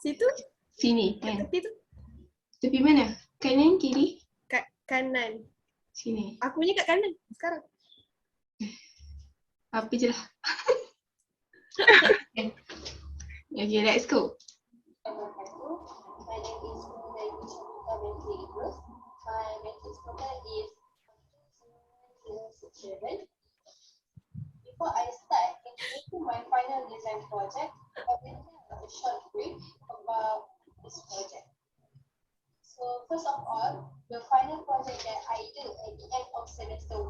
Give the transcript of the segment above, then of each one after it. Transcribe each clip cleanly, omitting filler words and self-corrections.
Situ? Sini Kat kan? tepi tu? Tepi mana? Kanan, kiri? Kat kanan. Sini. Aku punya kat kanan sekarang. Apa je lah. Okay, let's go. My name is Idrus. My matrix number is 2067. Before I start into my final design project, I will have a short brief about this project. So first of all, the final project that I do at the end of semester 1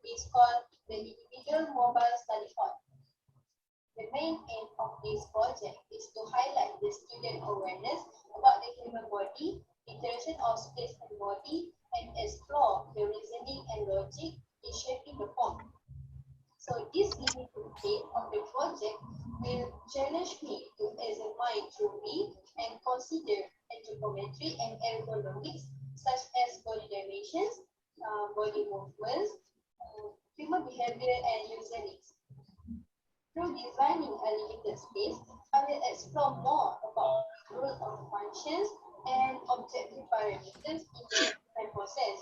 is called the Individual Mobile Study Hall. The main aim of this project is to highlight the student awareness about the human body, interaction of space and body, and explore the reasoning and logic in shaping the form. So this limited phase of the project will challenge me to examine theory and consider anthropometry and ergonomics such as body dimensions, body movements, human behavior and user needs. Through designing a limited space, I will explore more about the role of functions and objective parameters in the design process.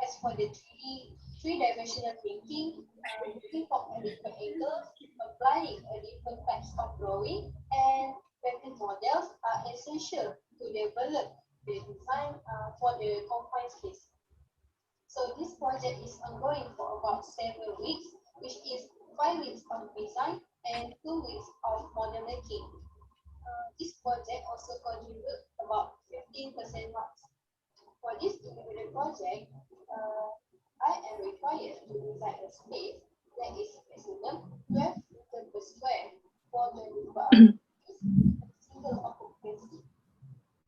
As for the three-dimensional thinking, looking for a different angle, applying a different types of drawing, and pattern models are essential to develop the design for the confined space. So this project is ongoing for about 7 weeks, which is 5 weeks of design and 2 weeks of model making. This project also contributes about 15% marks. For this individual project, I am required to design a space that is maximum 12 meters per square for the single occupancy.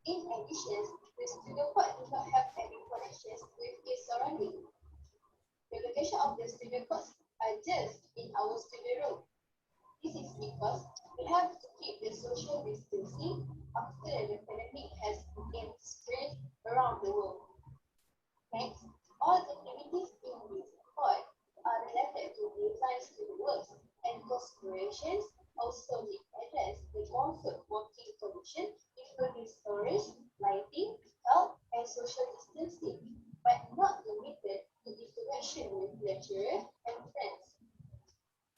In addition, the studio part does not have any connections with its surrounding. The location of the studio parts are just in our studio room. This is because we have to keep the social distancing after the pandemic has been spread around the world. Next, all activities in this part are related to design studio works and considerations also address the comfort working condition, including storage, lighting, health, and social distancing, but not limited to interaction with lecturers and friends.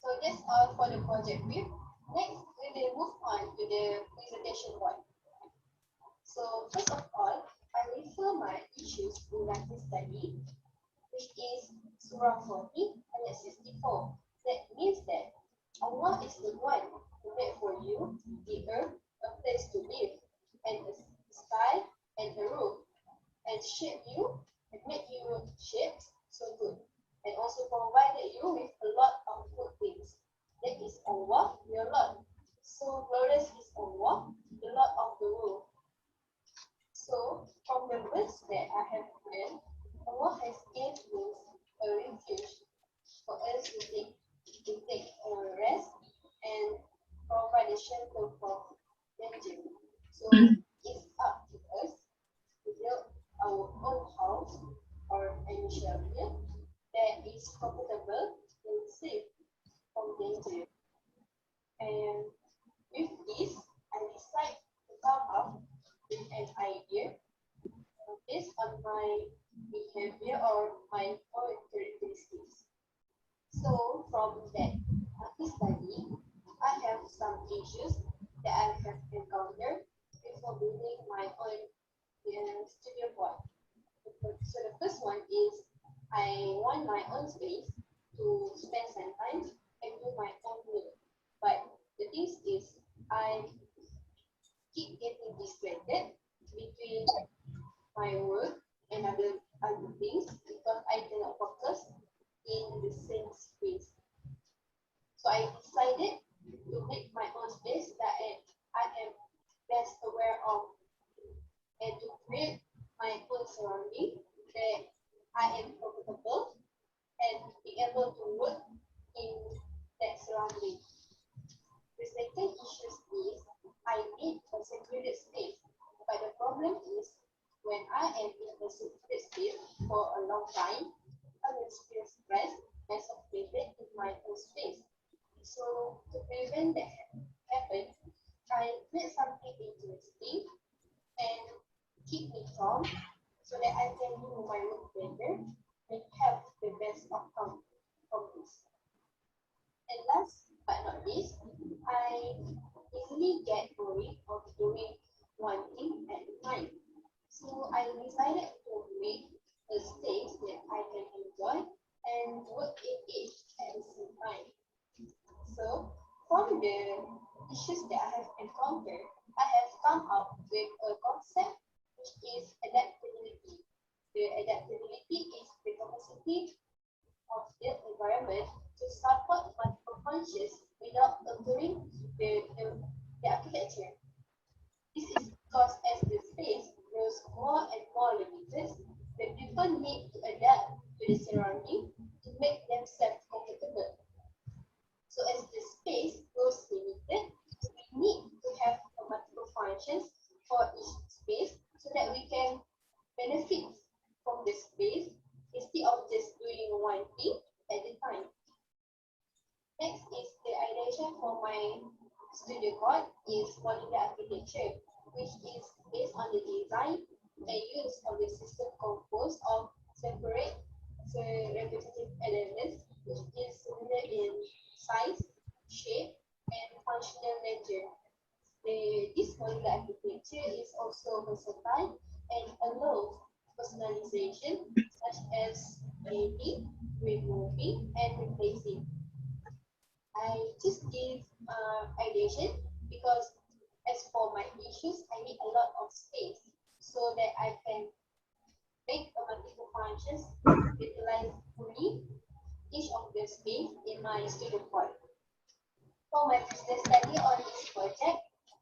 So that's all for the project brief. Next, we will move on to the presentation one. So first of all, I refer my issues in Latin study, which is Surah 40 ayat 64. That means that Allah is the one who made for you the earth, a place to live, and the sky and the roof, and shaped you and made you shaped so good, and also provided you with a lot of good things. That is Allah, your Lord. So glorious is Allah, the Lord of the world. So from the words that I have read, Allah has given us a refuge for us to take a rest and provide a shelter from danger. So it's up to us to build our own house or any shelter that is comfortable and safe from danger. And with this, I decide to come up with an idea based on my behavior or my own characteristics. So from that study, I have some issues that I have encountered before building my own studio board. So the first one is I want my own space to spend some time and do my own work. But the thing is, I keep getting distracted between my work and other things because I cannot focus in the same space. So I decided to make my own space that I am best aware of and to create my own surrounding that I am comfortable and be able to work in that surrounding. The second issue is I need a secluded space, but the problem is when I am in a secluded space for a long time, I will feel stressed and suffocated in my own space. So to prevent that happen, I create something interesting and keep me calm so that I can do my work better and have the best outcome from this. And last but not least, I easily get worried of doing one thing at a time. So I decided to make a space that I can enjoy and work in it at the same time. So from the issues that I have encountered, I have come up with a concept which is adaptability. The adaptability is the capacity of the environment to support multiple functions without altering the architecture. This is because as the space grows more and more limited, the people need to adapt to the surrounding to make themselves comfortable. So as the space grows limited, we need to have multiple functions for each space so that we can benefit from the space instead of just doing one thing at a time. Next is the ideation for my studio quad is modular architecture, which is based on the design and use of the system composed of separate repetitive elements, which is similar in size, shape, and functional nature. This modular architecture is also versatile and allows personalization such as adding, removing, and replacing. I just give ideation because as for my issues, I need a lot of space so that I can make a multiple functions utilize fully each of the space in my studio quad. For my business study on this project,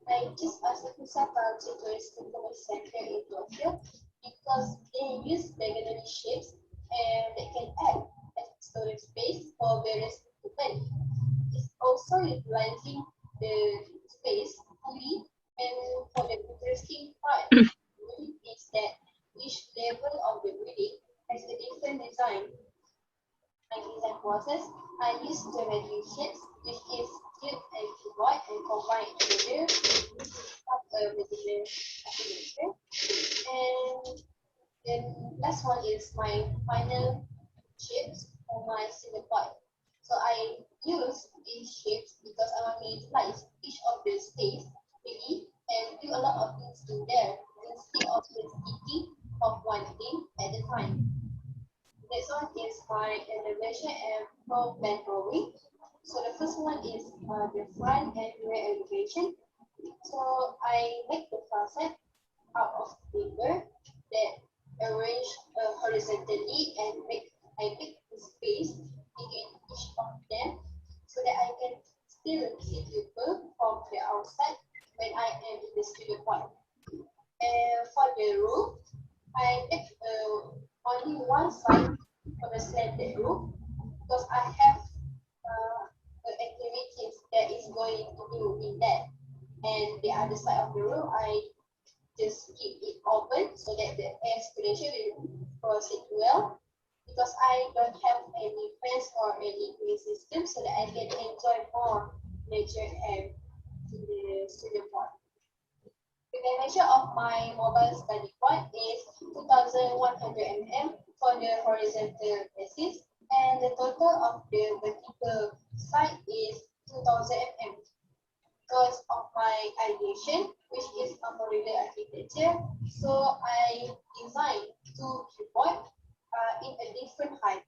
I just asked the Pusaka Tourist Information Center in Tokyo because they use diagonally shapes and they can act as storage space for various equipment. It's also utilizing the space fully, and for the interesting part is that each level of the building has a different design. My design process, I use geometry shapes, which is cube and cuboid and combined together to up a modular architecture. And then last one is my final shapes for my single point. So I use these shapes because I want to utilize each of the space really and do a lot of things in there instead of just thinking of one thing at a time. Next one is my elevation and floor plan drawing. So the first one is the front and rear elevation. So I make the facade out of paper that arrange horizontally and I make the space between each of them so that I can still see people from the outside when I am in the studio point. And for the roof, I make only one side for the slanted roof because I have activities that is going to do in that. And the other side of the roof, I just keep it open so that the air circulation will proceed well because I don't have any fence or any cooling system so that I can enjoy more nature and in the studio part. The dimension of my mobile study quad is 2100 mm for the horizontal basis and the total of the vertical side is 2000 mm. Because of my ideation, which is a modular architecture, so I designed two cuboids in a different height.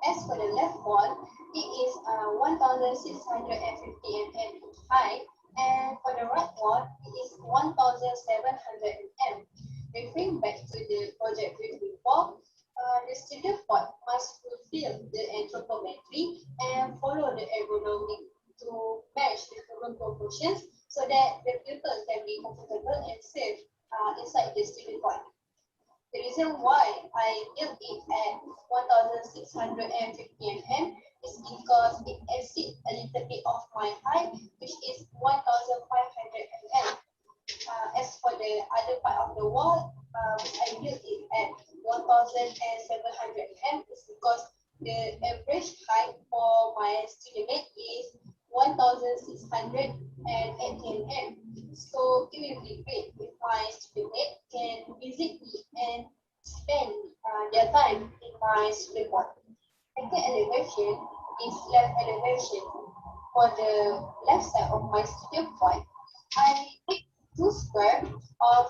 As for the left wall, it is 1650 mm high, and for the right wall, it is 1700 mm. Referring back to the project brief before, the studio part must fulfill the anthropometry and follow the ergonomic to match the current proportions so that the pupil can be comfortable and safe inside the studio point. The reason why I built it at 1650 mm is because it exceeds a little bit of my height, which is 1500 mm. As for the other part of the wall, I built it at 1700 mm is because the average height for my studio mate is 1680 mm. So it will be great if my student can visit me and spend their time in my studio port. Second elevation is left elevation. For the left side of my studio port, I make two square of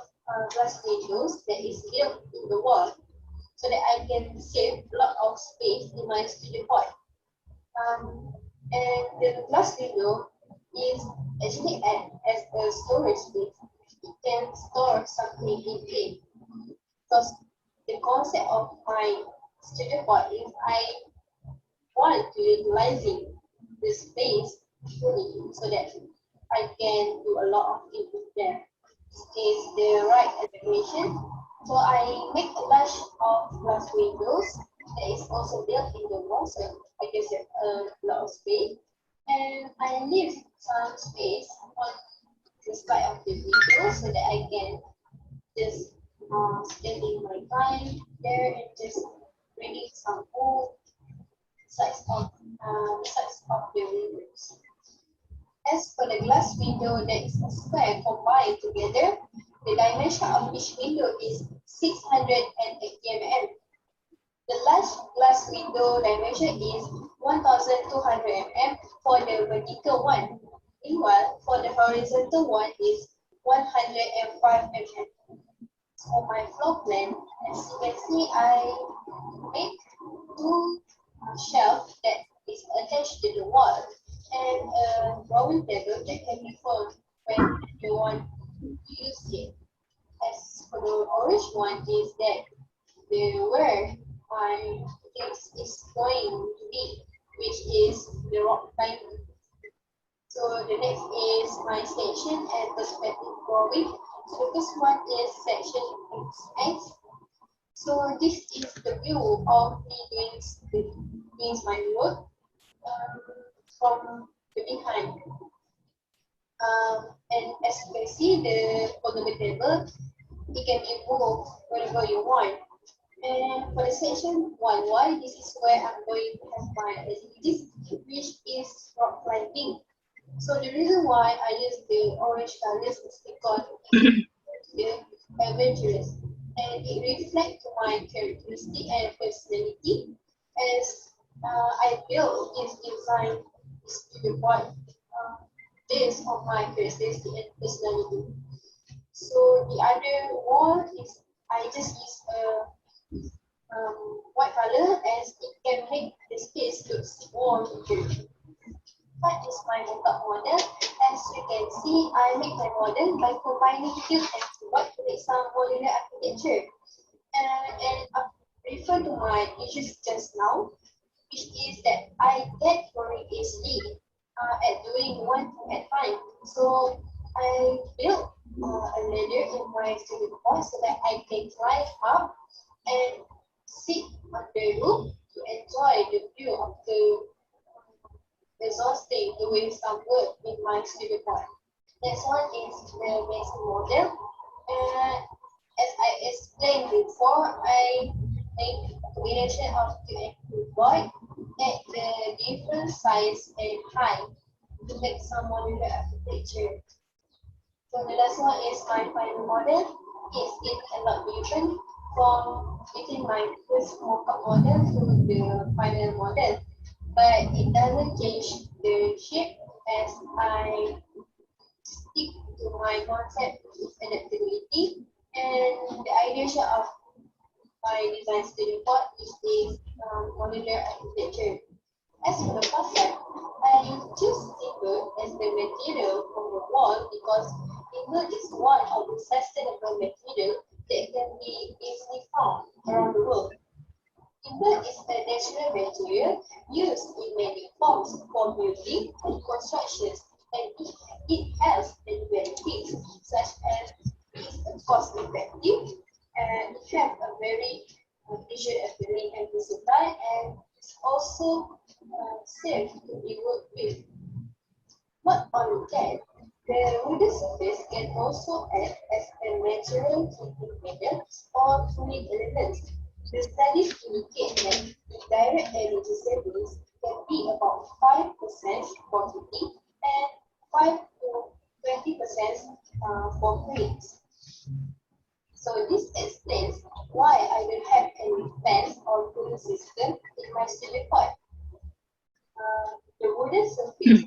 glass windows that is built in the wall so that I can save a lot of space in my studio port. And the glass window is actually act as a storage space. It can store something in it. Because the concept of my studio port is I want to utilizing the space fully so that I can do a lot of things there. Is the right elevation. So I make a bunch of glass windows that is also built in the wall, so I guess a lot of space. And I leave some space on the side of the window so that I can just spending my time there and just reading some book sides of the windows. As for the glass window that is a square combined together, the dimension of each window is 680 mm. The large glass window dimension is 1200 mm for the vertical one. Meanwhile, for the horizontal one is 105 mm. For my floor plan, as you can see, I make two shelves that is attached to the wall and a drawing table that can be found when you want to use it. As for the orange one is that where my things is going to be, which is the rock climbing. So the next is my section and perspective drawing. So the first one is section X. So this is the view of me doing my work from the behind. And as you can see, the polymer table, it can be moved wherever you want. And for the section 1Y, this is where I'm going to have my activities, which is rock climbing. So the reason why I use the orange colors is because it's adventurous and it reflects my characteristic and personality as I built this design studio board based on my characteristic and personality. So the other wall is I just use a white color as it can make the space look more bigger. What is my makeup model? As you can see, I make my model by combining cube and white to make some modular architecture. And I refer to my issues just now, which is that I get very easily at doing one thing at a time. So I built a ladder in my studio board so that I can climb up and sit on the roof to enjoy the view of the exhausting doing some work in my studio board. Next one is the basic model. As I explained before, I make a combination of two and two board at the different size and height to make some modular architecture. So the last one is my final model. It cannot be different from between my first mock-up model to the final model, but it doesn't change the shape as I stick to my concept of adaptability and the idea of my design studio board, which is modular architecture. As for the facade, I choose timber as the material from the wall because timber is one of the sustainable material that can be easily found around the world. Timber is a natural material used in many forms for building and constructions, and it has many benefits such as it's cost effective and it has a very visual appealing and versatile, and it's also safe to be worked with. Not only that, the wooden surface can also act as a natural heating medium or cooling element. The studies indicate that the direct energy savings can be about 5% for heating and 5 to 20% for grades. So this explains why I don't have any fans or cooling system in my study hall. The wooden surface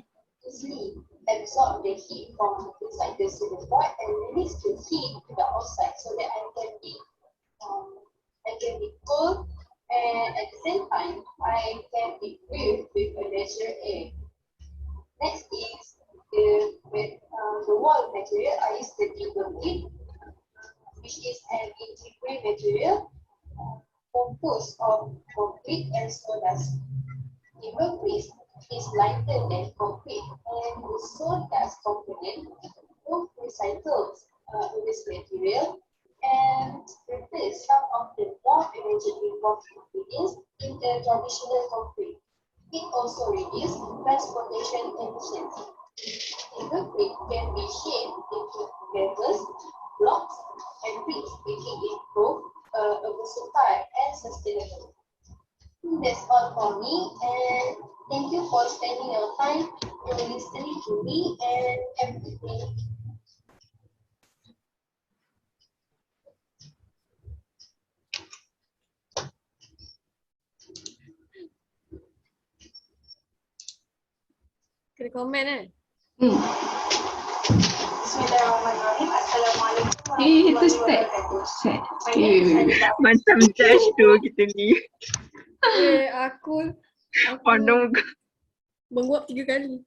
easily absorb the heat from inside the study board and release the heat to the outside so that I can be cool, and at the same time I can be breathed with a natural air. Next is the wall material. I use the timber, which is an integrated material composed of concrete and sawdust. Timber bricks is lighter than concrete, and the sawdust component both recycles in this material and replace some of the more energy involved ingredients in the traditional concrete. It also reduces transportation emissions. Timber brick can be shaped into pavers, blocks, and bricks, making it both versatile and sustainable. That's all for me, and thank you for spending your time listening to me, and everything. Kena komen kan? Hmm. Bismillahirrahmanirrahim. Assalamualaikum Itu start. Set. Macam judge tu kita ni. Aku Pandang muka. menguap 3 kali.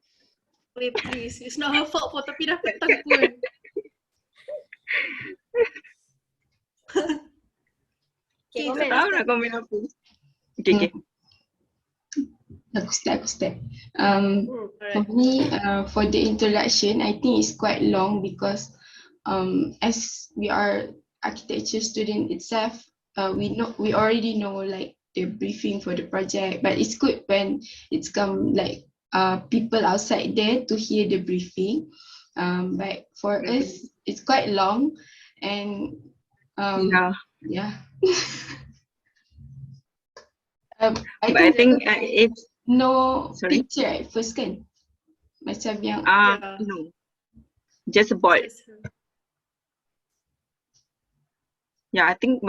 Wait, please. It's not her fault pun tapi dapat tak pun. Okay, Tak komen. tahu nak komen apa. Okay. Aku start. For Alright. me, for the introduction, I think it's quite long because as we are architecture student itself, we already know like the briefing for the project, but it's good when it's come like people outside there to hear the briefing. But for us, it's quite long, and Yeah. I But I think think it's no Sorry? picture at first kan? Macam yang Yeah. no. Just a board. Yeah, I think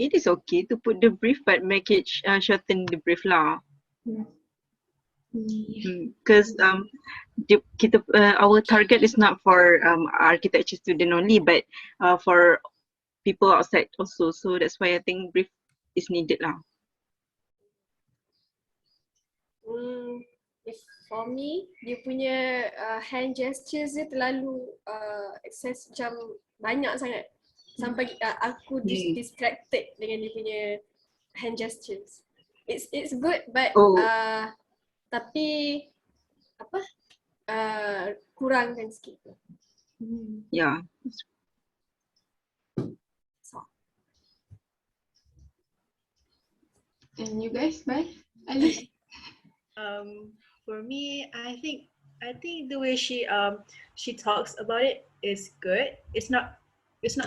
it is okay to put the brief but make it shorten the brief lah. Because our target is not for architecture student only, but for people outside also. So that's why I think brief is needed lah. If for me, dia punya hand gestures dia terlalu excess, macam banyak sangat. Sampai aku distracted dengan dia punya hand gestures. It's good, but tapi apa? Kurangkan sikit. Yeah. and you guys, bye. Alice. For me, I think the way she talks about it is good. It's not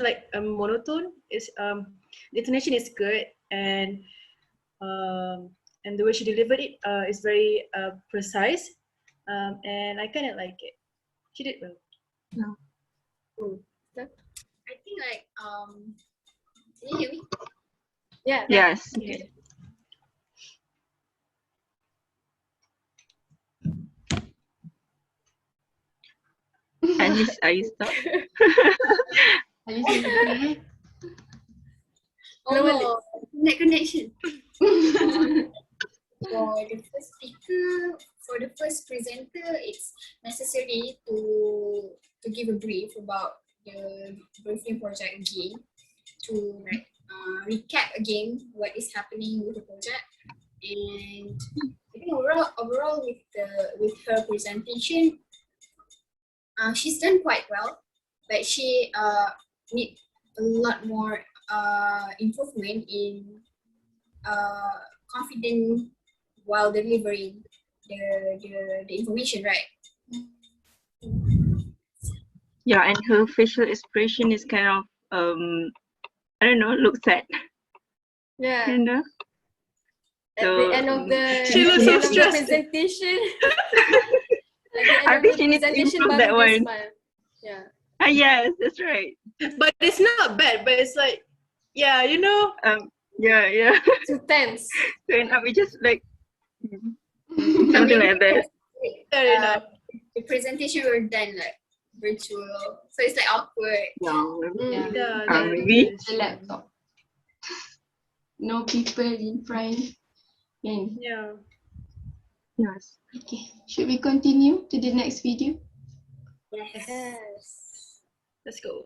like monotone. It's the intonation is good, and the way she delivered it is very precise, and I kind of like it. She did well. I think like can you hear me? Yeah. Yes. Okay. Alice, are you stuck? Alice, you okay? Oh, net connection. For the first presenter, it's necessary to give a brief about the briefing project again, to like recap again what is happening with the project, and I think overall with her presentation, she's done quite well, but she need a lot more improvement in confident while delivering the information, right? Yeah, and her facial expression is kind of I don't know, looks sad. Yeah. Kind of. At the end of the She looks so end of the stressed. presentation, I think she needs to presentation improve baru that dia one. smile. Yeah. Yes, that's right. But it's not bad, but it's like, yeah, you know. Yeah. Too tense. So end up we just like something like that. Fair enough. The presentation were done like virtual, so it's like awkward. Yeah. Yeah, Maybe. The laptop. No people in front. Kan? Yeah. Yes. Okay. Should we continue to the next video? Yes. Yes. Let's go.